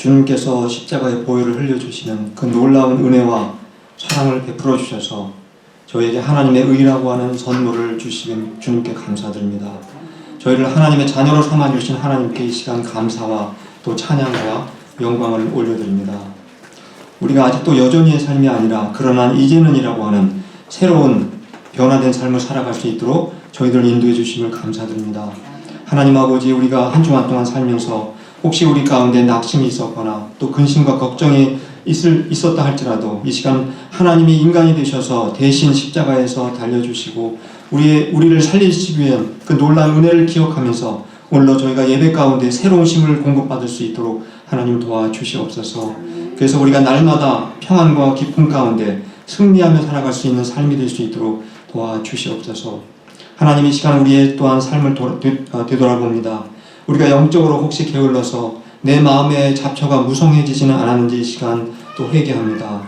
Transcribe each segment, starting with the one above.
주님께서 십자가의 보혈을 흘려주시는 그 놀라운 은혜와 사랑을 베풀어 주셔서 저에게 하나님의 의라고 하는 선물을 주신 주님께 감사드립니다. 저희를 하나님의 자녀로 삼아주신 하나님께 이 시간 감사와 또 찬양과 영광을 올려드립니다. 우리가 아직도 여전히의 삶이 아니라 그러나 이제는이라고 하는 새로운 변화된 삶을 살아갈 수 있도록 저희들 인도해 주심을 감사드립니다. 하나님 아버지, 우리가 한 주간 동안 살면서 혹시 우리 가운데 낙심이 있었거나 또 근심과 걱정이 있었다 할지라도 이 시간 하나님이 인간이 되셔서 대신 십자가에서 달려주시고 우리를 살리시기 위한 그 놀라운 은혜를 기억하면서 오늘도 저희가 예배 가운데 새로운 힘을 공급받을 수 있도록 하나님 도와주시옵소서. 그래서 우리가 날마다 평안과 기쁨 가운데 승리하며 살아갈 수 있는 삶이 될 수 있도록 도와주시옵소서. 하나님, 이 시간 우리의 또한 삶을 되돌아봅니다. 우리가 영적으로 혹시 게을러서 내 마음의 잡초가 무성해지지는 않았는지 이 시간 또 회개합니다.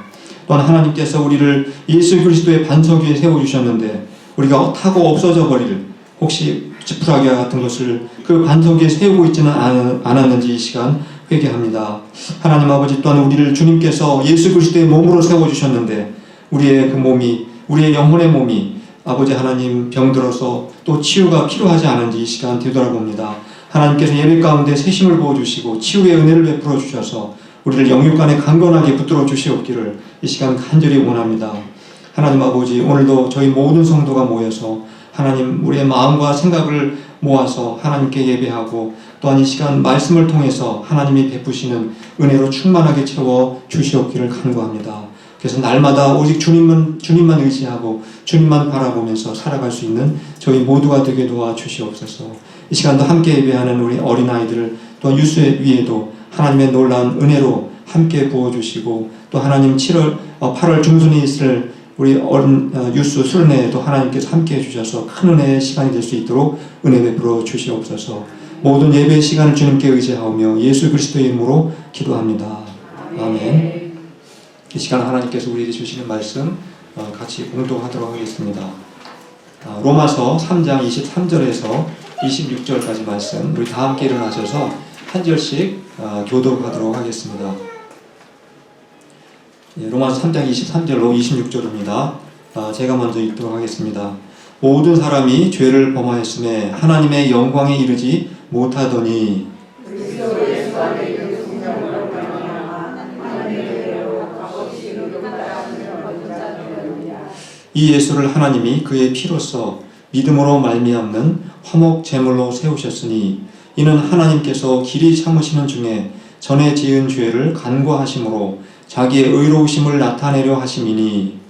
또한 하나님께서 우리를 예수 그리스도의 반석 위에 세워주셨는데 우리가 타고 없어져 버릴 혹시 지푸라기와 같은 것을 그 반석 위에 세우고 있지는 않았는지 이 시간 회개합니다. 하나님 아버지, 또한 우리를 주님께서 예수 그리스도의 몸으로 세워주셨는데 우리의 그 몸이, 우리의 영혼의 몸이 아버지 하나님 병들어서 또 치유가 필요하지 않은지 이 시간 되돌아봅니다. 하나님께서 예배 가운데 새 힘을 부어주시고 치유의 은혜를 베풀어 주셔서 우리를 영육간에 강건하게 붙들어 주시옵기를 이 시간 간절히 원합니다. 하나님 아버지, 오늘도 저희 모든 성도가 모여서 하나님 우리의 마음과 생각을 모아서 하나님께 예배하고 또한 이 시간 말씀을 통해서 하나님이 베푸시는 은혜로 충만하게 채워 주시옵기를 간구합니다. 그래서 날마다 오직 주님만 의지하고 주님만 바라보면서 살아갈 수 있는 저희 모두가 되게 도와주시옵소서. 이 시간도 함께 예배하는 우리 어린아이들을 또 유수 위에도 하나님의 놀라운 은혜로 함께 부어주시고 또 하나님 8월 중순에 있을 우리 유수 수련회에도 하나님께서 함께 해주셔서 큰 은혜의 시간이 될 수 있도록 은혜 베풀어 주시옵소서. 모든 예배의 시간을 주님께 의지하며 예수 그리스도의 이름으로 기도합니다. 아멘. 이 시간 하나님께서 우리에게 주시는 말씀 같이 공독하도록 하겠습니다. 로마서 3장 23절에서 26절까지 말씀 우리 다 함께 일어나셔서 한 절씩 교독하도록 하겠습니다. 로마서 3장 23절로 26절입니다. 제가 먼저 읽도록 하겠습니다. 모든 사람이 죄를 범하였음에 하나님의 영광에 이르지 못하더니 이 예수를 하나님이 그의 피로써 믿음으로 말미암는 화목 제물로 세우셨으니 이는 하나님께서 길이 참으시는 중에 전에 지은 죄를 간과하심으로 자기의 의로우심을 나타내려 하심이니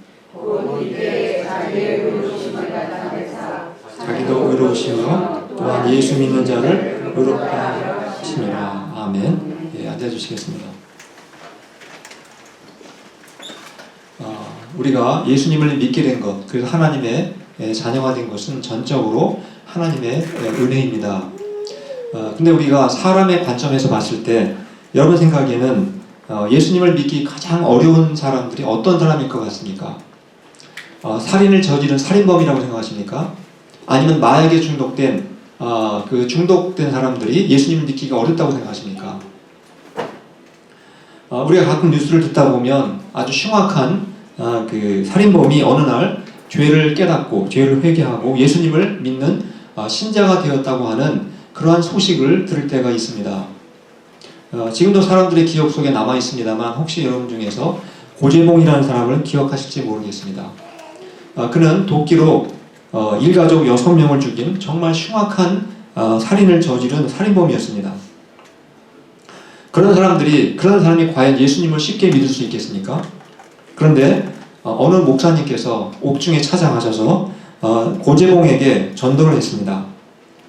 자기도 의로우시며 또한 예수 믿는 자를 의롭게 하심이라. 아멘. 예, 앉아주시겠습니다. 우리가 예수님을 믿게 된 것, 그래서 하나님의 자녀가 된 것은 전적으로 하나님의 은혜입니다. 근데 우리가 사람의 관점에서 봤을 때 여러분 생각에는 예수님을 믿기 가장 어려운 사람들이 어떤 사람일 것 같습니까? 살인을 저지른 살인범이라고 생각하십니까? 아니면 마약에 중독된 그 중독된 사람들이 예수님을 믿기가 어렵다고 생각하십니까? 우리가 가끔 뉴스를 듣다 보면 아주 흉악한 그 살인범이 어느 날 죄를 깨닫고 죄를 회개하고 예수님을 믿는 신자가 되었다고 하는 그러한 소식을 들을 때가 있습니다. 지금도 사람들의 기억 속에 남아 있습니다만 혹시 여러분 중에서 고재봉이라는 사람을 기억하실지 모르겠습니다. 그는 도끼로 일가족 6명을 죽인 정말 흉악한 살인을 저지른 살인범이었습니다. 그런 사람이 과연 예수님을 쉽게 믿을 수 있겠습니까? 그런데 어느 목사님께서 옥중에 찾아가셔서 고재봉에게 전도를 했습니다.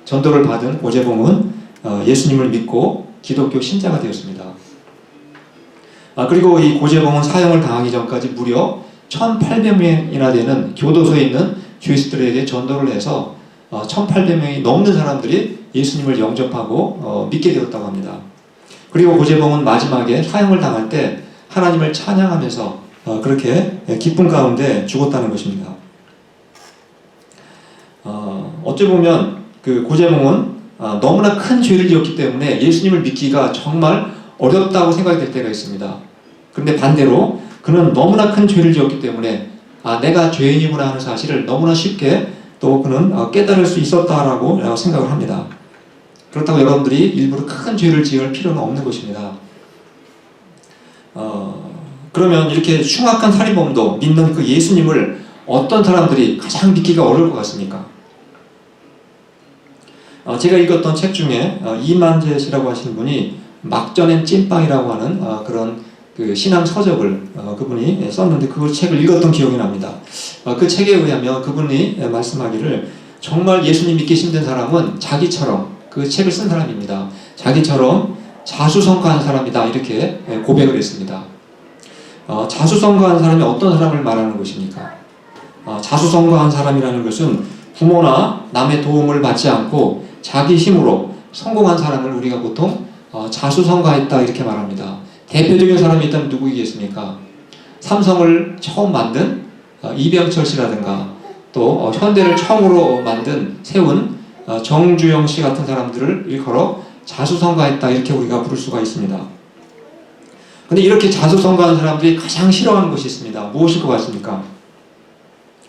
전도를 받은 고재봉은 예수님을 믿고 기독교 신자가 되었습니다. 그리고 이 고재봉은 사형을 당하기 전까지 무려 1800명이나 되는 교도소에 있는 죄수들에게 전도를 해서 1800명이 넘는 사람들이 예수님을 영접하고 믿게 되었다고 합니다. 그리고 고재봉은 마지막에 사형을 당할 때 하나님을 찬양하면서 그렇게 기쁨 가운데 죽었다는 것입니다. 어찌 보면 그 고재봉은 너무나 큰 죄를 지었기 때문에 예수님을 믿기가 정말 어렵다고 생각이 될 때가 있습니다. 그런데 반대로 그는 너무나 큰 죄를 지었기 때문에 내가 죄인이구나 하는 사실을 너무나 쉽게 또 그는 깨달을 수 있었다라고 생각을 합니다. 그렇다고 여러분들이 일부러 큰 죄를 지을 필요는 없는 것입니다. 그러면 이렇게 흉악한 살인범도 믿는 그 예수님을 어떤 사람들이 가장 믿기가 어려울 것 같습니까? 제가 읽었던 책 중에 이만재 씨라고 하시는 분이 막전엔 찐빵이라고 하는 그런 그 신앙 서적을 그분이 썼는데 그 책을 읽었던 기억이 납니다. 그 책에 의하면 그분이 말씀하기를 정말 예수님 믿기 힘든 사람은 자기처럼, 그 책을 쓴 사람입니다, 자기처럼 자수성가한 사람이다 이렇게 고백을 했습니다. 자수성가한 사람이 어떤 사람을 말하는 것입니까? 자수성가한 사람이라는 것은 부모나 남의 도움을 받지 않고 자기 힘으로 성공한 사람을 우리가 보통 자수성가했다 이렇게 말합니다. 대표적인 사람이 있다면 누구이겠습니까? 삼성을 처음 만든 이병철 씨라든가 또 현대를 처음으로 세운 정주영 씨 같은 사람들을 일컬어 자수성가했다 이렇게 우리가 부를 수가 있습니다. 근데 이렇게 자수성가한 사람들이 가장 싫어하는 것이 있습니다. 무엇일 것 같습니까?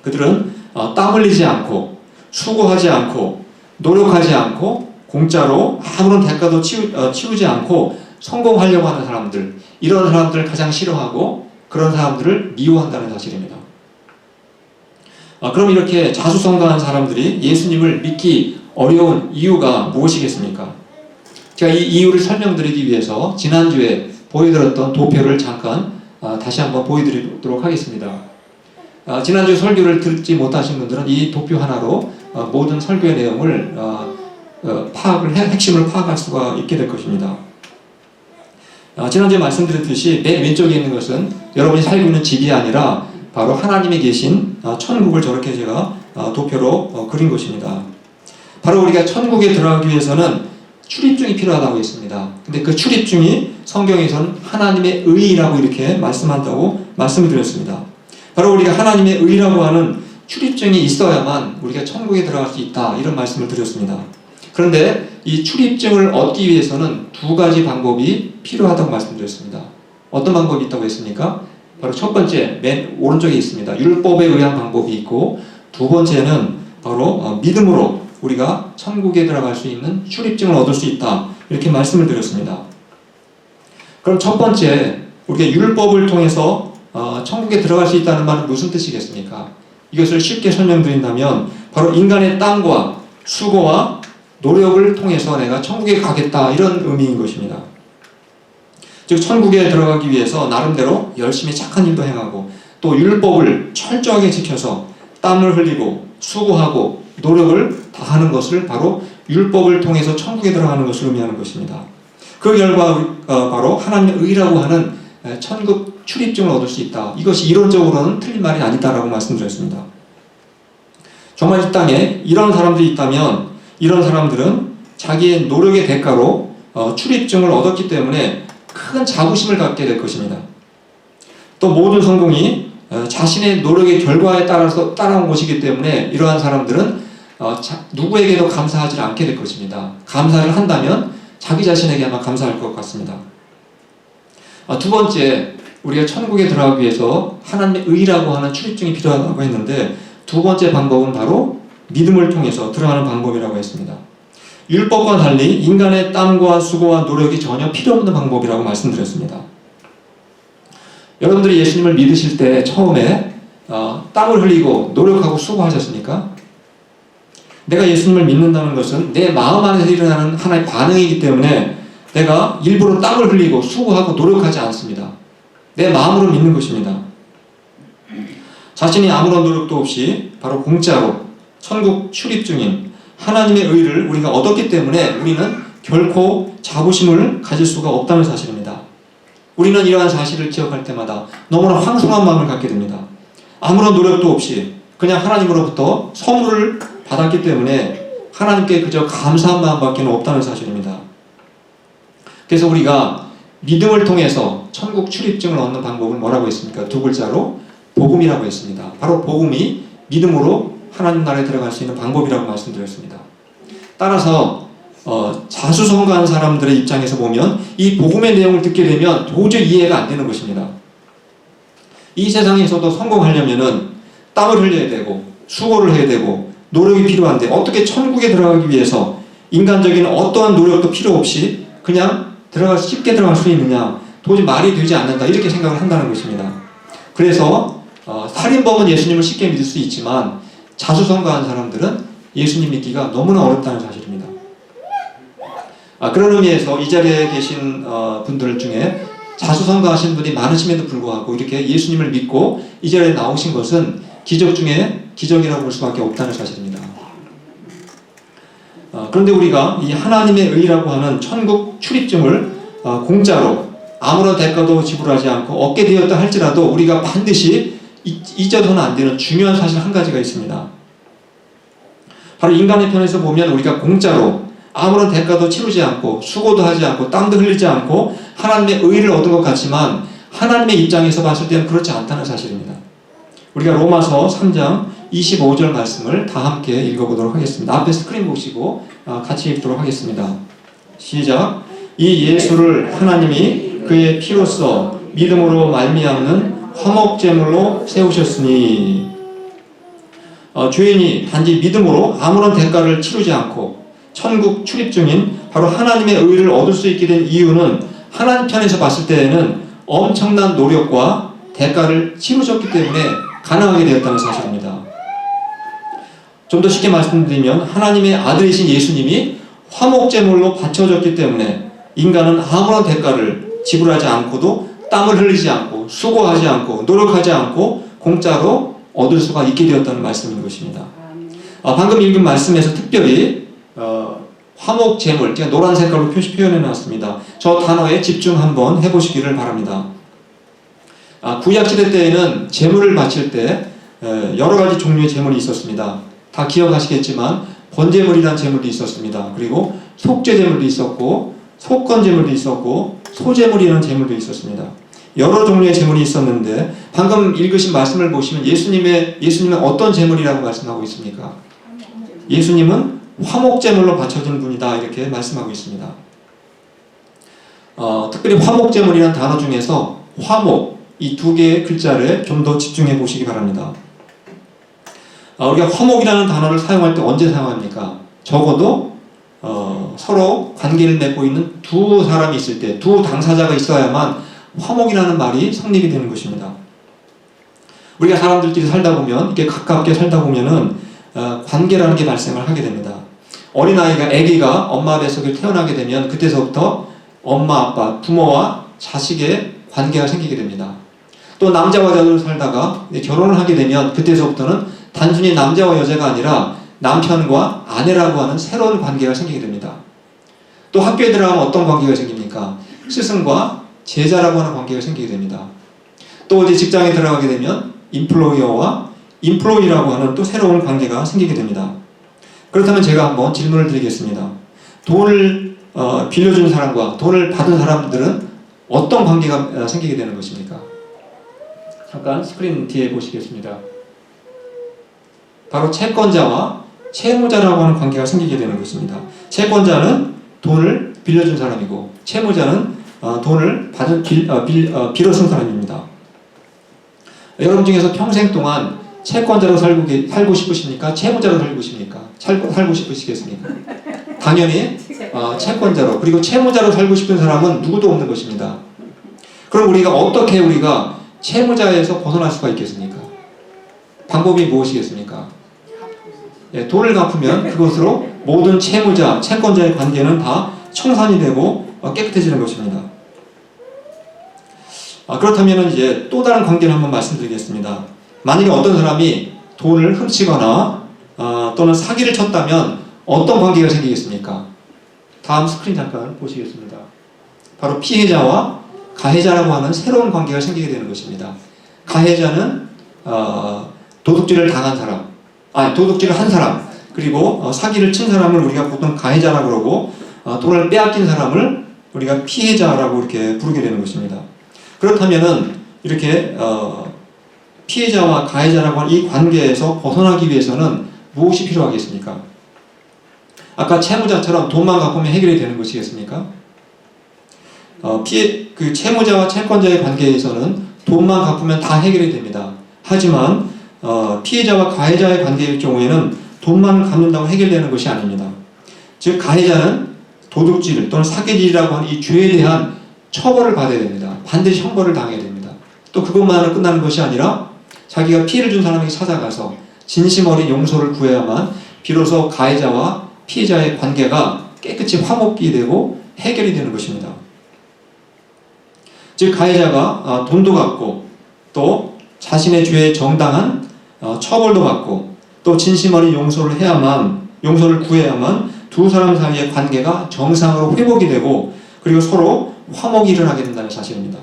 그들은 땀 흘리지 않고 수고하지 않고 노력하지 않고 공짜로 아무런 대가도 치우지 않고 성공하려고 하는 사람들, 이런 사람들을 가장 싫어하고 그런 사람들을 미워한다는 사실입니다. 그럼 이렇게 자수성가한 사람들이 예수님을 믿기 어려운 이유가 무엇이겠습니까? 제가 이 이유를 설명드리기 위해서 지난주에 보여드렸던 도표를 잠깐 다시 한번 보여드리도록 하겠습니다. 지난주 설교를 듣지 못하신 분들은 이 도표 하나로 모든 설교의 내용을 핵심을 파악할 수가 있게 될 것입니다. 지난주에 말씀드렸듯이 맨 왼쪽에 있는 것은 여러분이 살고 있는 집이 아니라 바로 하나님이 계신 천국을 저렇게 제가 도표로 그린 것입니다. 바로 우리가 천국에 들어가기 위해서는 출입증이 필요하다고 했습니다. 근데 그 출입증이 성경에서는 하나님의 의라고 이렇게 말씀한다고 말씀을 드렸습니다. 바로 우리가 하나님의 의라고 하는 출입증이 있어야만 우리가 천국에 들어갈 수 있다 이런 말씀을 드렸습니다. 그런데 이 출입증을 얻기 위해서는 두 가지 방법이 필요하다고 말씀드렸습니다. 어떤 방법이 있다고 했습니까? 바로 첫 번째 맨 오른쪽에 있습니다. 율법에 의한 방법이 있고, 두 번째는 바로 믿음으로 우리가 천국에 들어갈 수 있는 출입증을 얻을 수 있다 이렇게 말씀을 드렸습니다. 그럼 첫 번째, 우리가 율법을 통해서 천국에 들어갈 수 있다는 말은 무슨 뜻이겠습니까? 이것을 쉽게 설명드린다면 바로 인간의 땀과 수고와 노력을 통해서 내가 천국에 가겠다 이런 의미인 것입니다. 즉 천국에 들어가기 위해서 나름대로 열심히 착한 일도 행하고 또 율법을 철저하게 지켜서 땀을 흘리고 수고하고 노력을 다하는 것을 바로 율법을 통해서 천국에 들어가는 것을 의미하는 것입니다. 그 결과 바로 하나님의 의라고 하는 천국 출입증을 얻을 수 있다. 이것이 이론적으로는 틀린 말이 아니다라고 말씀드렸습니다. 정말 이 땅에 이런 사람들이 있다면 이런 사람들은 자기의 노력의 대가로 출입증을 얻었기 때문에 큰 자부심을 갖게 될 것입니다. 또 모든 성공이 자신의 노력의 결과에 따라서 따라온 것이기 때문에 이러한 사람들은 누구에게도 감사하지 않게 될 것입니다. 감사를 한다면 자기 자신에게 아마 감사할 것 같습니다. 두 번째, 우리가 천국에 들어가기 위해서 하나님의 의라고 하는 출입증이 필요하다고 했는데 두 번째 방법은 바로 믿음을 통해서 들어가는 방법이라고 했습니다. 율법과 달리 인간의 땀과 수고와 노력이 전혀 필요 없는 방법이라고 말씀드렸습니다. 여러분들이 예수님을 믿으실 때 처음에 땀을 흘리고 노력하고 수고하셨습니까? 내가 예수님을 믿는다는 것은 내 마음 안에서 일어나는 하나의 반응이기 때문에 내가 일부러 땀을 흘리고 수고하고 노력하지 않습니다. 내 마음으로 믿는 것입니다. 자신이 아무런 노력도 없이 바로 공짜로 천국 출입증인 하나님의 의를 우리가 얻었기 때문에 우리는 결코 자부심을 가질 수가 없다는 사실입니다. 우리는 이러한 사실을 기억할 때마다 너무나 황송한 마음을 갖게 됩니다. 아무런 노력도 없이 그냥 하나님으로부터 선물을 받았기 때문에 하나님께 그저 감사한 마음밖에 없다는 사실입니다. 그래서 우리가 믿음을 통해서 천국 출입증을 얻는 방법을 뭐라고 했습니까? 두 글자로 복음이라고 했습니다. 바로 복음이 믿음으로 하나님 나라에 들어갈 수 있는 방법이라고 말씀드렸습니다. 따라서 자수성가한 사람들의 입장에서 보면 이 복음의 내용을 듣게 되면 도저히 이해가 안 되는 것입니다. 이 세상에서도 성공하려면은 땀을 흘려야 되고 수고를 해야 되고 노력이 필요한데 어떻게 천국에 들어가기 위해서 인간적인 어떠한 노력도 필요 없이 그냥 쉽게 들어갈 수 있느냐, 도저히 말이 되지 않는다, 이렇게 생각을 한다는 것입니다. 그래서 살인범은 예수님을 쉽게 믿을 수 있지만 자수성가한 사람들은 예수님 믿기가 너무나 어렵다는 사실입니다. 그런 의미에서 이 자리에 계신 분들 중에 자수성가하신 분이 많으심에도 불구하고 이렇게 예수님을 믿고 이 자리에 나오신 것은 기적 중에 기적이라고 볼 수밖에 없다는 사실입니다. 그런데 우리가 이 하나님의 의라고 하는 천국 출입증을 공짜로 아무런 대가도 지불하지 않고 얻게 되었다 할지라도 우리가 반드시 잊어서는 안 되는 중요한 사실 한 가지가 있습니다. 바로 인간의 편에서 보면 우리가 공짜로 아무런 대가도 치르지 않고 수고도 하지 않고 땀도 흘리지 않고 하나님의 의를 얻은 것 같지만 하나님의 입장에서 봤을 때는 그렇지 않다는 사실입니다. 우리가 로마서 3장 25절 말씀을 다 함께 읽어보도록 하겠습니다. 앞에 스크린 보시고 같이 읽도록 하겠습니다. 시작. 이 예수를 하나님이 그의 피로써 믿음으로 말미암는 화목제물로 세우셨으니, 죄인이 단지 믿음으로 아무런 대가를 치르지 않고 천국 출입 중인 바로 하나님의 의를 얻을 수 있게 된 이유는 하나님 편에서 봤을 때에는 엄청난 노력과 대가를 치르셨기 때문에 가능하게 되었다는 사실입니다. 좀 더 쉽게 말씀드리면 하나님의 아들이신 예수님이 화목제물로 바쳐졌기 때문에 인간은 아무런 대가를 지불하지 않고도 땀을 흘리지 않고 수고하지 않고 노력하지 않고 공짜로 얻을 수가 있게 되었다는 말씀인 것입니다. 방금 읽은 말씀에서 특별히 화목제물, 제가 노란 색깔로 표현해 놨습니다. 저 단어에 집중 한번 해보시기를 바랍니다. 구약시대 때에는 제물을 바칠 때 여러 가지 종류의 제물이 있었습니다. 다 기억하시겠지만 번제물이라는 제물도 있었습니다. 그리고 속죄제물도 있었고 속건제물도 있었고 소제물이라는 제물도 있었습니다. 여러 종류의 제물이 있었는데 방금 읽으신 말씀을 보시면 예수님은 어떤 제물이라고 말씀하고 있습니까? 예수님은 화목제물로 바쳐진 분이다, 이렇게 말씀하고 있습니다. 특별히 화목제물이라는 단어 중에서 화목, 이 두 개의 글자를 좀 더 집중해 보시기 바랍니다. 우리가 화목이라는 단어를 사용할 때 언제 사용합니까? 적어도 서로 관계를 맺고 있는 두 사람이 있을 때, 두 당사자가 있어야만 화목이라는 말이 성립이 되는 것입니다. 우리가 사람들끼리 살다 보면, 이렇게 가깝게 살다 보면은 관계라는 게 발생을 하게 됩니다. 어린아이가, 아기가 엄마 뱃속에 태어나게 되면 그때서부터 엄마, 아빠, 부모와 자식의 관계가 생기게 됩니다. 또 남자와 여자로 살다가 결혼을 하게 되면 그때서부터는 단순히 남자와 여자가 아니라 남편과 아내라고 하는 새로운 관계가 생기게 됩니다. 또 학교에 들어가면 어떤 관계가 생깁니까? 스승과 제자라고 하는 관계가 생기게 됩니다. 또 이제 직장에 들어가게 되면 인플로이어와 인플로이라고 하는 또 새로운 관계가 생기게 됩니다. 그렇다면 제가 한번 질문을 드리겠습니다. 돈을 빌려준 사람과 돈을 받은 사람들은 어떤 관계가 생기게 되는 것입니까? 잠깐 스크린 뒤에 보시겠습니다. 바로 채권자와 채무자라고 하는 관계가 생기게 되는 것입니다. 채권자는 돈을 빌려준 사람이고 채무자는 돈을 빌어 쓴 사람입니다. 여러분 중에서 평생 동안 채권자로 살고 싶으십니까? 채무자로 살고 싶으시겠습니까? 당연히 채권자로, 그리고 채무자로 살고 싶은 사람은 누구도 없는 것입니다. 그럼 어떻게 우리가 채무자에서 벗어날 수가 있겠습니까? 방법이 무엇이겠습니까? 돈을 갚으면 그것으로 모든 채무자, 채권자의 관계는 다 청산이 되고 깨끗해지는 것입니다. 그렇다면 이제 또 다른 관계를 한번 말씀드리겠습니다. 만약에 어떤 사람이 돈을 훔치거나 또는 사기를 쳤다면 어떤 관계가 생기겠습니까? 다음 스크린 잠깐 보시겠습니다. 바로 피해자와 가해자라고 하는 새로운 관계가 생기게 되는 것입니다. 가해자는 도둑질을 당한 사람, 도둑질을 한 사람, 그리고 사기를 친 사람을 우리가 보통 가해자라고 그러고 돈을 빼앗긴 사람을 우리가 피해자라고 이렇게 부르게 되는 것입니다. 그렇다면은 이렇게 피해자와 가해자라고 하는 이 관계에서 벗어나기 위해서는 무엇이 필요하겠습니까? 아까 채무자처럼 돈만 갚으면 해결이 되는 것이겠습니까? 채무자와 채권자의 관계에서는 돈만 갚으면 다 해결이 됩니다. 하지만 피해자와 가해자의 관계일 경우에는 돈만 갚는다고 해결되는 것이 아닙니다. 즉 가해자는 도둑질 또는 사기질이라고 하는 이 죄에 대한 처벌을 받아야 됩니다. 반드시 형벌을 당해야 됩니다. 또 그것만으로 끝나는 것이 아니라 자기가 피해를 준 사람에게 찾아가서 진심 어린 용서를 구해야만 비로소 가해자와 피해자의 관계가 깨끗이 화목이 되고 해결이 되는 것입니다. 즉 가해자가 돈도 갚고 또 자신의 죄에 정당한 처벌도 받고 또 진심 어린 용서를 구해야만 두 사람 사이의 관계가 정상으로 회복이 되고 그리고 서로 화목이 일어나게 된다는 사실입니다.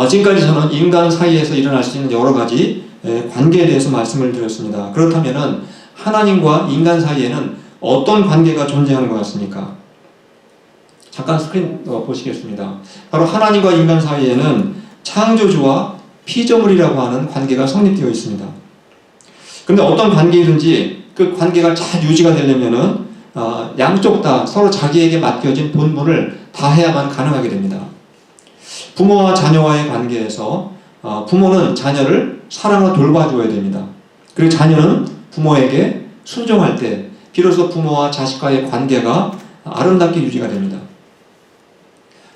지금까지 저는 인간 사이에서 일어날 수 있는 여러 가지 관계에 대해서 말씀을 드렸습니다. 그렇다면 하나님과 인간 사이에는 어떤 관계가 존재하는 것 같습니까? 잠깐 스크린 보시겠습니다. 바로 하나님과 인간 사이에는 창조주와 피조물이라고 하는 관계가 성립되어 있습니다. 그런데 어떤 관계이든지 그 관계가 잘 유지가 되려면은 양쪽 다 서로 자기에게 맡겨진 본분을 다해야만 가능하게 됩니다. 부모와 자녀와의 관계에서 부모는 자녀를 사랑으로 돌봐줘야 됩니다. 그리고 자녀는 부모에게 순종할 때 비로소 부모와 자식과의 관계가 아름답게 유지가 됩니다.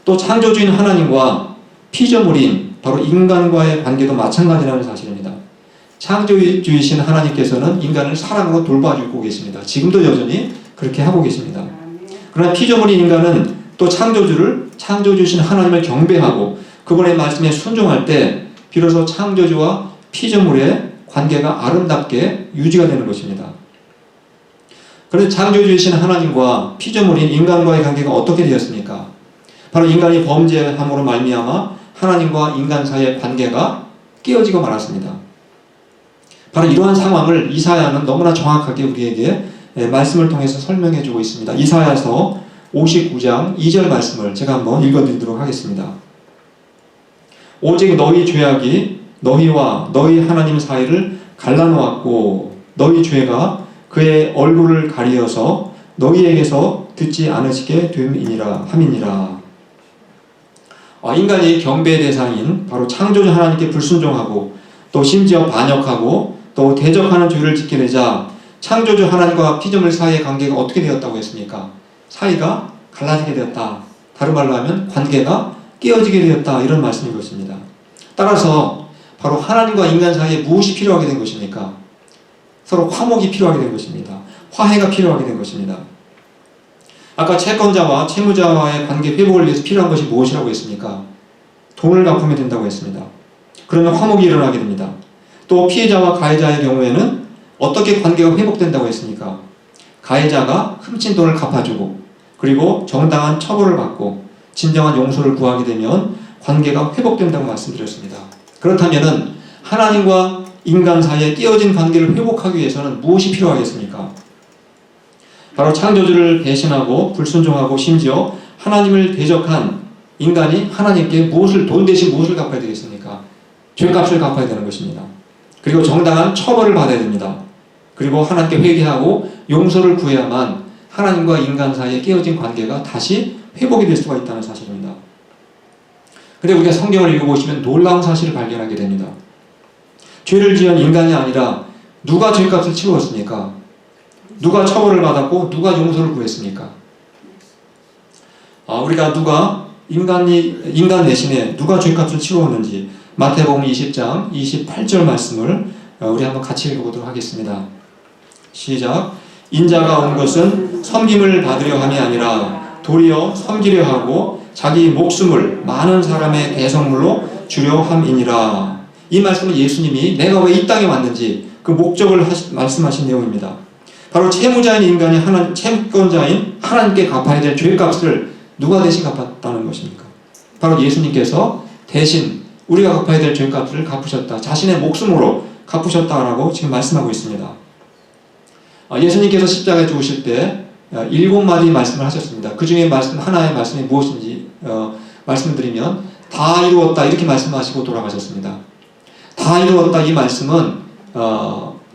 또 창조주인 하나님과 피조물인 바로 인간과의 관계도 마찬가지라는 사실입니다. 창조주이신 하나님께서는 인간을 사랑으로 돌봐주고 계십니다. 지금도 여전히 그렇게 하고 계십니다. 그러나 피조물인 인간은 또 창조주신 하나님을 경배하고 그분의 말씀에 순종할 때 비로소 창조주와 피조물의 관계가 아름답게 유지가 되는 것입니다. 그런데 창조주이신 하나님과 피조물인 인간과의 관계가 어떻게 되었습니까? 바로 인간이 범죄함으로 말미암아 하나님과 인간 사이의 관계가 깨어지고 말았습니다. 바로 이러한 상황을 이사야는 너무나 정확하게 우리에게 말씀을 통해서 설명해 주고 있습니다. 이사야서 59장 2절 말씀을 제가 한번 읽어드리도록 하겠습니다. 오직 너희 죄악이 너희와 너희 하나님 사이를 갈라놓았고 너희 죄가 그의 얼굴을 가리어서 너희에게서 듣지 않으시게 함이니라. 인간이 경배의 대상인 바로 창조주 하나님께 불순종하고 또 심지어 반역하고 또 대적하는 죄를 짓게 되자 창조주 하나님과 피조물 사이의 관계가 어떻게 되었다고 했습니까? 사이가 갈라지게 되었다. 다른 말로 하면 관계가 깨어지게 되었다. 이런 말씀인 것입니다. 따라서 바로 하나님과 인간 사이에 무엇이 필요하게 된 것입니까? 서로 화목이 필요하게 된 것입니다. 화해가 필요하게 된 것입니다. 아까 채권자와 채무자와의 관계 회복을 위해서 필요한 것이 무엇이라고 했습니까? 돈을 갚으면 된다고 했습니다. 그러면 화목이 일어나게 됩니다. 또 피해자와 가해자의 경우에는 어떻게 관계가 회복된다고 했습니까? 가해자가 훔친 돈을 갚아주고 그리고 정당한 처벌을 받고 진정한 용서를 구하게 되면 관계가 회복된다고 말씀드렸습니다. 그렇다면 하나님과 인간 사이에 깨어진 관계를 회복하기 위해서는 무엇이 필요하겠습니까? 바로 창조주를 배신하고 불순종하고 심지어 하나님을 대적한 인간이 하나님께 돈 대신 무엇을 갚아야 되겠습니까? 죄값을 갚아야 되는 것입니다. 그리고 정당한 처벌을 받아야 됩니다. 그리고 하나님께 회개하고 용서를 구해야만 하나님과 인간 사이에 깨어진 관계가 다시 회복이 될 수가 있다는 사실입니다. 근데 우리가 성경을 읽어보시면 놀라운 사실을 발견하게 됩니다. 죄를 지은 인간이 아니라 누가 죄값을 치루었습니까? 누가 처벌을 받았고 누가 용서를 구했습니까? 우리가 인간 대신에 누가 죄값을 치루었는지 마태복음 20장 28절 말씀을 우리 한번 같이 읽어보도록 하겠습니다. 시작. 인자가 온 것은 섬김을 받으려 함이 아니라 도리어 섬기려 하고 자기 목숨을 많은 사람의 대성물로 주려 함이니라. 이 말씀은 예수님이 내가 왜 이 땅에 왔는지 그 목적을 말씀하신 내용입니다. 바로 채무자인 인간이 채권자인 하나님께 갚아야 될 죄값을 누가 대신 갚았다는 것입니까? 바로 예수님께서 대신 우리가 갚아야 될 죄값을 갚으셨다. 자신의 목숨으로 갚으셨다라고 지금 말씀하고 있습니다. 예수님께서 십자가에 죽으실 때 7마디 말씀을 하셨습니다. 그 중에 하나의 말씀이 무엇인지 말씀드리면 다 이루었다 이렇게 말씀하시고 돌아가셨습니다. 다 이루었다 이 말씀은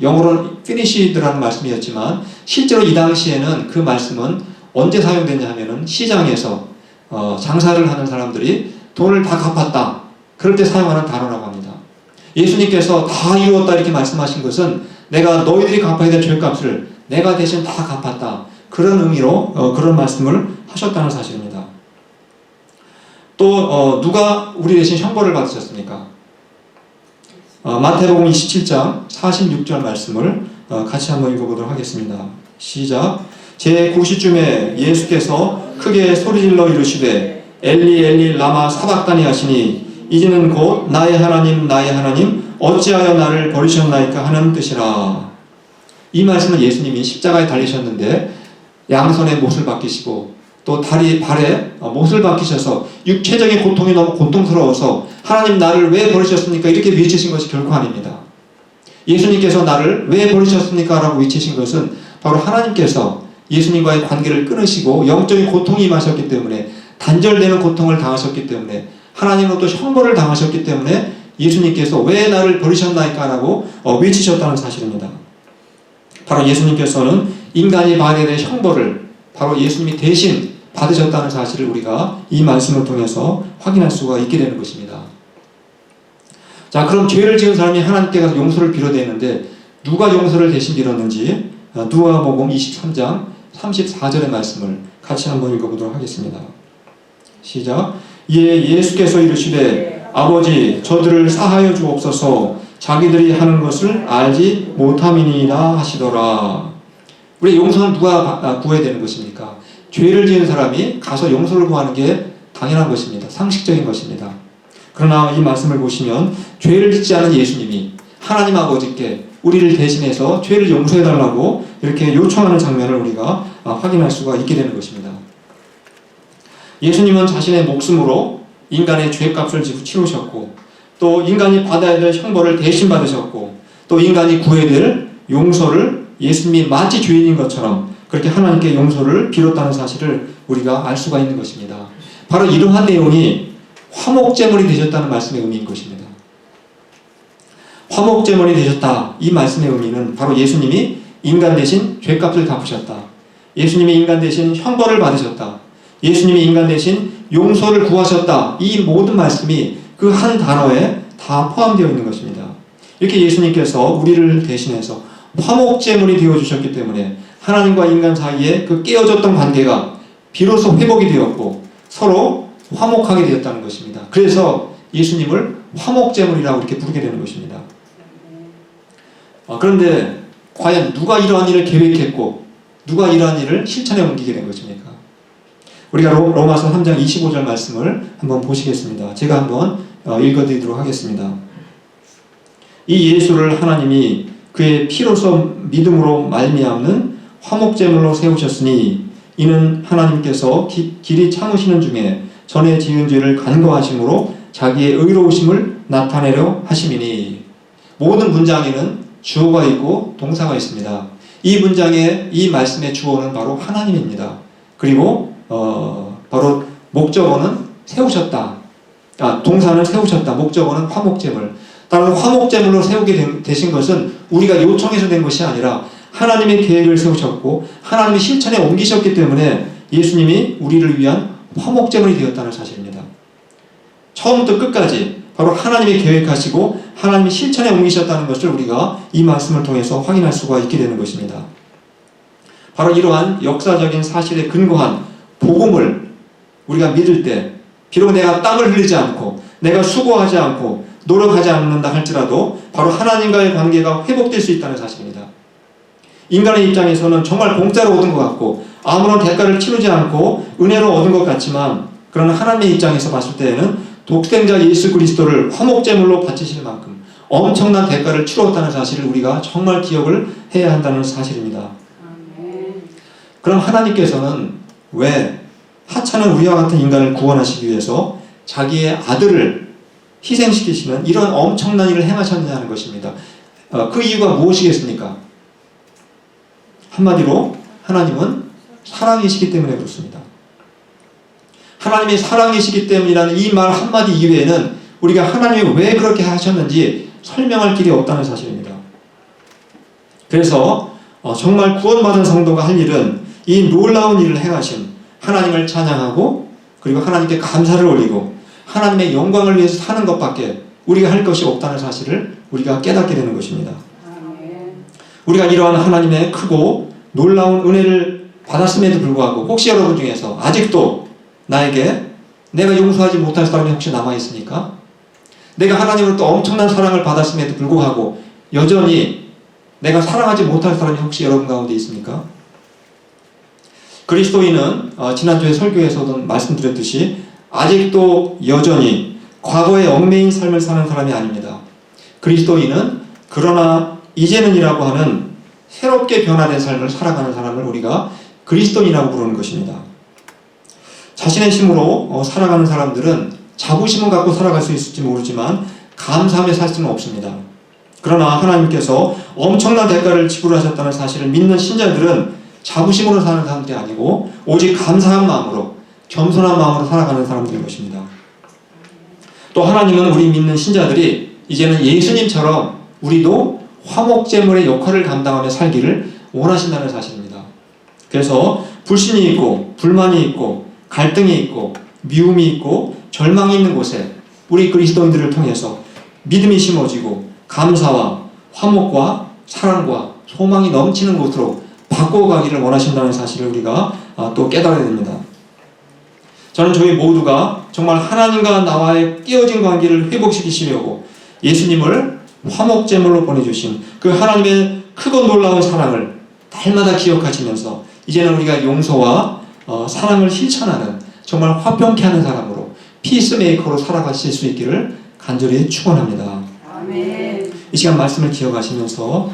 영어로는 finished라는 말씀이었지만 실제로 이 당시에는 그 말씀은 언제 사용됐냐 하면은 시장에서 장사를 하는 사람들이 돈을 다 갚았다. 그럴 때 사용하는 단어라고 합니다. 예수님께서 다 이루었다 이렇게 말씀하신 것은 내가 너희들이 갚아야 될 죄값을 내가 대신 다 갚았다. 그런 의미로 그런 말씀을 하셨다는 사실입니다. 또 누가 우리 대신 형벌을 받으셨습니까? 마태복음 27장 46절 말씀을 같이 한번 읽어보도록 하겠습니다. 시작. 제9시쯤에 예수께서 크게 소리질러 이르시되 엘리 엘리 라마 사박다니 하시니 이제는 곧 나의 하나님 나의 하나님 어찌하여 나를 버리셨나이까 하는 뜻이라. 이 말씀은 예수님이 십자가에 달리셨는데 양손에 못을 박히시고 또 다리 발에 못을 박히셔서 육체적인 고통이 너무 고통스러워서 하나님 나를 왜 버리셨습니까? 이렇게 외치신 것이 결코 아닙니다. 예수님께서 나를 왜 버리셨습니까? 라고 외치신 것은 바로 하나님께서 예수님과의 관계를 끊으시고 영적인 고통이 임하셨기 때문에 단절되는 고통을 당하셨기 때문에 하나님으로부터 형벌을 당하셨기 때문에 예수님께서 왜 나를 버리셨나이까? 라고 외치셨다는 사실입니다. 바로 예수님께서는 인간이 받아야 될 형벌을 바로 예수님이 대신 받으셨다는 사실을 우리가 이 말씀을 통해서 확인할 수가 있게 되는 것입니다. 자, 그럼 죄를 지은 사람이 하나님께 가서 용서를 빌어대는데 누가 용서를 대신 빌었는지 누가복음 23장 34절의 말씀을 같이 한번 읽어보도록 하겠습니다. 시작. 이에 예수께서 이르시되 아버지 저들을 사하여 주옵소서 자기들이 하는 것을 알지 못함이니이다 하시더라. 우리 용서는 누가 구해야 되는 것입니까? 죄를 지은 사람이 가서 용서를 구하는 게 당연한 것입니다. 상식적인 것입니다. 그러나 이 말씀을 보시면 죄를 짓지 않은 예수님이 하나님 아버지께 우리를 대신해서 죄를 용서해달라고 이렇게 요청하는 장면을 우리가 확인할 수가 있게 되는 것입니다. 예수님은 자신의 목숨으로 인간의 죄값을 지고 치르셨고 또 인간이 받아야 될 형벌을 대신 받으셨고 또 인간이 구해야 될 용서를 예수님이 마치 죄인인 것처럼 그렇게 하나님께 용서를 빌었다는 사실을 우리가 알 수가 있는 것입니다. 바로 이러한 내용이 화목제물이 되셨다는 말씀의 의미인 것입니다. 화목제물이 되셨다. 이 말씀의 의미는 바로 예수님이 인간 대신 죄값을 갚으셨다. 예수님이 인간 대신 형벌을 받으셨다. 예수님이 인간 대신 용서를 구하셨다. 이 모든 말씀이 그 한 단어에 다 포함되어 있는 것입니다. 이렇게 예수님께서 우리를 대신해서 화목제물이 되어주셨기 때문에 하나님과 인간 사이에 그 깨어졌던 관계가 비로소 회복이 되었고 서로 화목하게 되었다는 것입니다. 그래서 예수님을 화목제물이라고 이렇게 부르게 되는 것입니다. 그런데 과연 누가 이러한 일을 계획했고 누가 이러한 일을 실천에 옮기게 된 것입니까? 우리가 로마서 3장 25절 말씀을 한번 보시겠습니다. 제가 한번 읽어드리도록 하겠습니다. 이 예수를 하나님이 그의 피로서 믿음으로 말미암는 화목제물로 세우셨으니 이는 하나님께서 길이 참으시는 중에 전에 지은 죄를 간과하심으로 자기의 의로우심을 나타내려 하심이니. 모든 문장에는 주어가 있고 동사가 있습니다. 이 문장의 이 말씀의 주어는 바로 하나님입니다. 그리고 바로 목적어는 세우셨다. 동사는 세우셨다. 목적어는 화목제물. 따라서 화목제물로 세우게 되신 것은 우리가 요청해서 된 것이 아니라 하나님의 계획을 세우셨고 하나님이 실천에 옮기셨기 때문에 예수님이 우리를 위한 화목제물이 되었다는 사실입니다. 처음부터 끝까지 바로 하나님이 계획하시고 하나님이 실천에 옮기셨다는 것을 우리가 이 말씀을 통해서 확인할 수가 있게 되는 것입니다. 바로 이러한 역사적인 사실에 근거한 복음을 우리가 믿을 때 비록 내가 땀을 흘리지 않고 내가 수고하지 않고 노력하지 않는다 할지라도 바로 하나님과의 관계가 회복될 수 있다는 사실입니다. 인간의 입장에서는 정말 공짜로 얻은 것 같고 아무런 대가를 치르지 않고 은혜로 얻은 것 같지만 그러나 하나님의 입장에서 봤을 때에는 독생자 예수 그리스도를 화목제물로 바치실 만큼 엄청난 대가를 치루었다는 사실을 우리가 정말 기억을 해야 한다는 사실입니다. 그럼 하나님께서는 왜 하찮은 우리와 같은 인간을 구원하시기 위해서 자기의 아들을 희생시키시는 이런 엄청난 일을 행하셨느냐는 것입니다. 그 이유가 무엇이겠습니까? 한마디로 하나님은 사랑이시기 때문에 그렇습니다. 하나님이 사랑이시기 때문이라는 이 말 한마디 이외에는 우리가 하나님이 왜 그렇게 하셨는지 설명할 길이 없다는 사실입니다. 그래서 정말 구원받은 성도가 할 일은 이 놀라운 일을 행하신 하나님을 찬양하고 그리고 하나님께 감사를 올리고 하나님의 영광을 위해서 사는 것밖에 우리가 할 것이 없다는 사실을 우리가 깨닫게 되는 것입니다. 우리가 이러한 하나님의 크고 놀라운 은혜를 받았음에도 불구하고 혹시 여러분 중에서 아직도 나에게 내가 용서하지 못할 사람이 혹시 남아있습니까? 내가 하나님으로부터 엄청난 사랑을 받았음에도 불구하고 여전히 내가 사랑하지 못할 사람이 혹시 여러분 가운데 있습니까? 그리스도인은 지난주에 설교에서도 말씀드렸듯이 아직도 여전히 과거의 얽매인 삶을 사는 사람이 아닙니다. 그리스도인은 그러나 이제는이라고 하는 새롭게 변화된 삶을 살아가는 사람을 우리가 그리스도인이라고 부르는 것입니다. 자신의 힘으로 살아가는 사람들은 자부심을 갖고 살아갈 수 있을지 모르지만 감사하며 살 수는 없습니다. 그러나 하나님께서 엄청난 대가를 지불하셨다는 사실을 믿는 신자들은 자부심으로 사는 사람들이 아니고 오직 감사한 마음으로 겸손한 마음으로 살아가는 사람들인 것입니다. 또 하나님은 우리 믿는 신자들이 이제는 예수님처럼 우리도 화목제물의 역할을 감당하며 살기를 원하신다는 사실입니다. 그래서 불신이 있고 불만이 있고 갈등이 있고 미움이 있고 절망이 있는 곳에 우리 그리스도인들을 통해서 믿음이 심어지고 감사와 화목과 사랑과 소망이 넘치는 곳으로 바꿔가기를 원하신다는 사실을 우리가 또 깨달아야 됩니다. 저는 저희 모두가 정말 하나님과 나와의 깨어진 관계를 회복시키시려고 예수님을 화목제물로 보내주신 그 하나님의 크고 놀라운 사랑을 날마다 기억하시면서 이제는 우리가 용서와 사랑을 실천하는 정말 화평케 하는 사람으로 피스메이커로 살아가실 수 있기를 간절히 축원합니다. 아멘. 이 시간 말씀을 기억하시면서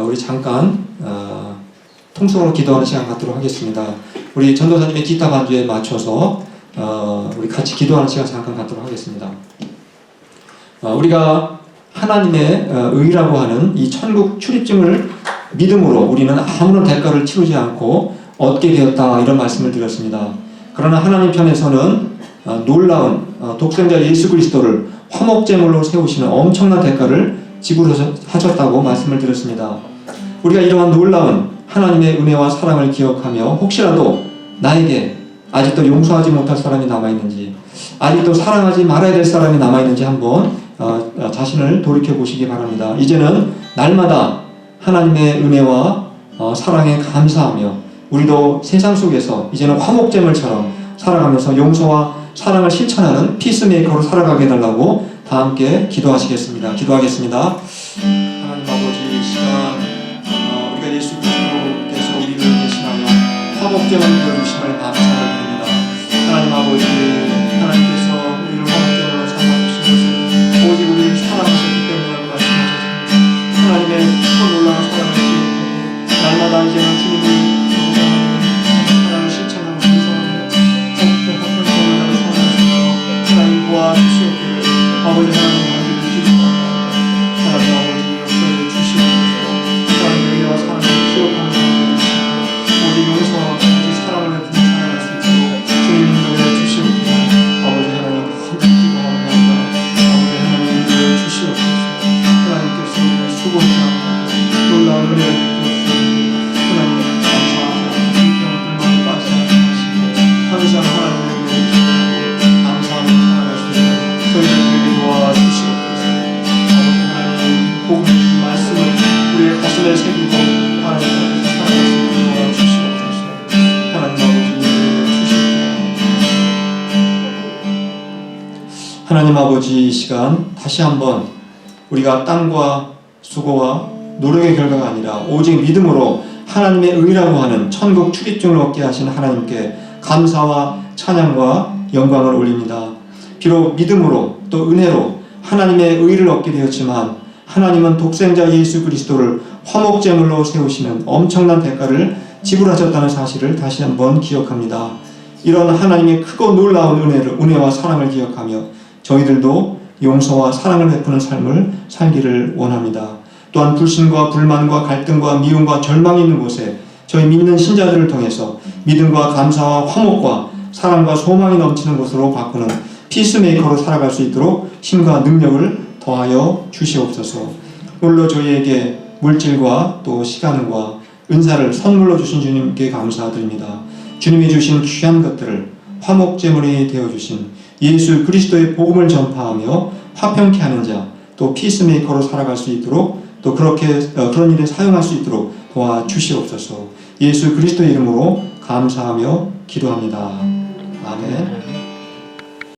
우리 잠깐 통성으로 기도하는 시간 갖도록 하겠습니다. 우리 전도사님의 기타 반주에 맞춰서 우리 같이 기도하는 시간 잠깐 갖도록 하겠습니다. 우리가 하나님의 의라고 하는 이 천국 출입증을 믿음으로 우리는 아무런 대가를 치르지 않고 얻게 되었다 이런 말씀을 드렸습니다. 그러나 하나님 편에서는 놀라운 독생자 예수 그리스도를 화목제물로 세우시는 엄청난 대가를 지불하셨다고 말씀을 드렸습니다. 우리가 이러한 놀라운 하나님의 은혜와 사랑을 기억하며 혹시라도 나에게 아직도 용서하지 못할 사람이 남아있는지 아직도 사랑하지 말아야 될 사람이 남아있는지 한번 자신을 돌이켜보시기 바랍니다. 이제는 날마다 하나님의 은혜와 사랑에 감사하며 우리도 세상 속에서 이제는 화목제물처럼 살아가면서 용서와 사랑을 실천하는 피스메이커로 살아가게 해달라고 다 함께 기도하시겠습니다. 기도하겠습니다. 하나님 아버지, 이 시간 우리가 예수 그리스도께서 우리를 대신하여 화목제물을 되어주심을 감사를 드립니다. 하나님 아버지, 하나님께서 우리를 화목제물로 삼아주신 것은 오직 우리를 사랑하셨기 때문이라고 말씀하셨습니다. 하나님의 큰 놀라운 사랑을 기억하고 날마다 이제는 주님이 사랑을 실천하고 감사하며 화목된 화평제물로 살아가시며 하나님 도와주시옵기를 아버지 하나님 관계를 기도합니다. 하나님 아버지 역사를 주시옵소서. 하나님의 은혜와 사랑을 기억하는 관계를 주시고 오직 용서와 오직 사랑을 베풀며 살아갈 수 있도록 주님 인도해 주시옵기를 아버지 하나님 함께 기도합니다. 아버지 하나님 인도해 주시옵소서. 하나님께서 우리를 수고히 하고 놀라운 은혜를 베풀었습니다. 하나님 감사하자. 불평 불만을 빠지지 않으시고 항상 하나님의 은혜를 기도하고 감사하며 살아갈 수 있도록 저희들에게 도와주시옵소서. 아버지 하나님 복음의 말씀을 우리의 가슴에 새기고 하나님 앞에서 살아갈 수 있도록 도와주시옵소서. 하나님 아버지 인도해 주시옵소서. 하나님 아버지, 이 시간 다시 한번 우리가 땀과 수고와 노력의 결과가 아니라 오직 믿음으로 하나님의 의라고 하는 천국 출입증을 얻게 하신 하나님께 감사와 찬양과 영광을 올립니다. 비록 믿음으로 또 은혜로 하나님의 의를 얻게 되었지만 하나님은 독생자 예수 그리스도를 화목제물로 세우시는 엄청난 대가를 지불하셨다는 사실을 다시 한번 기억합니다. 이런 하나님의 크고 놀라운 은혜와 사랑을 기억하며 저희들도 용서와 사랑을 베푸는 삶을 살기를 원합니다. 또한 불신과 불만과 갈등과 미움과 절망이 있는 곳에 저희 믿는 신자들을 통해서 믿음과 감사와 화목과 사랑과 소망이 넘치는 곳으로 바꾸는 피스메이커로 살아갈 수 있도록 힘과 능력을 더하여 주시옵소서. 물론 저희에게 물질과 또 시간과 은사를 선물로 주신 주님께 감사드립니다. 주님이 주신 귀한 것들을 화목제물이 되어주신 예수 그리스도의 복음을 전파하며 화평케 하는 자, 또 피스메이커로 살아갈 수 있도록 또 그렇게 그런 일에 사용할 수 있도록 도와주시옵소서. 예수 그리스도의 이름으로 감사하며 기도합니다. 아멘.